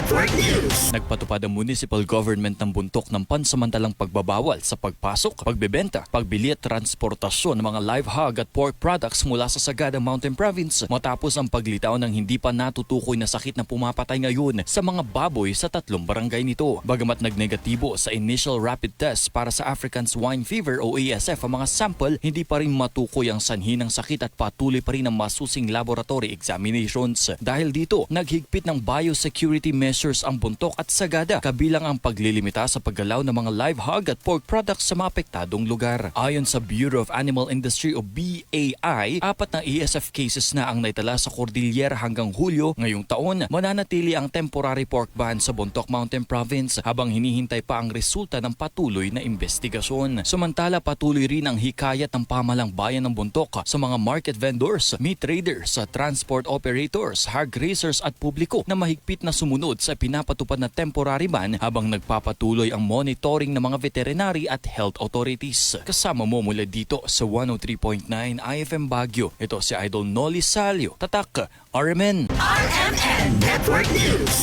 Network News. Nagpatupad ang municipal government ng buntok ng pansamantalang pagbabawal sa pagpasok, pagbebenta, pagbili at transportasyon ng mga live hog at pork products mula sa Sagada Mountain Province matapos ang paglitaw ng hindi pa natutukoy na sakit na pumapatay ngayon sa mga baboy sa 3 barangay nito. Bagamat nagnegatibo sa initial rapid test para sa African Swine Fever o ASF ang mga sample, hindi pa rin matukoy ang sanhi ng sakit at patuloy pa rin ang masusing laboratory examinations. Dahil dito, naghigpit ng biosecurity measures ang buntok at Sagada, kabilang ang paglilimita sa paggalaw ng mga live hog at pork products sa mga apektadong lugar. Ayon sa Bureau of Animal Industry o BAI, 4 na ASF cases na ang naitala sa Cordillera hanggang Hulyo ngayong taon. Mananatili ang temporary pork ban sa Bontoc Mountain Province habang hinihintay pa ang resulta ng patuloy na investigasyon. Samantala, patuloy rin ang hikayat ng pamahalang bayan ng Bontoc sa mga market vendors, meat traders, transport operators, hog raisers at publiko na mahigpit na sumunod sa pinapatupad na temporary ban habang nagpapatuloy ang monitoring ng mga veterinary at health authorities. Kasama mo mula dito sa 103.9 IFM Baguio. Ito si Idol Noli Salio. Tatak, RMN. RMN Network News.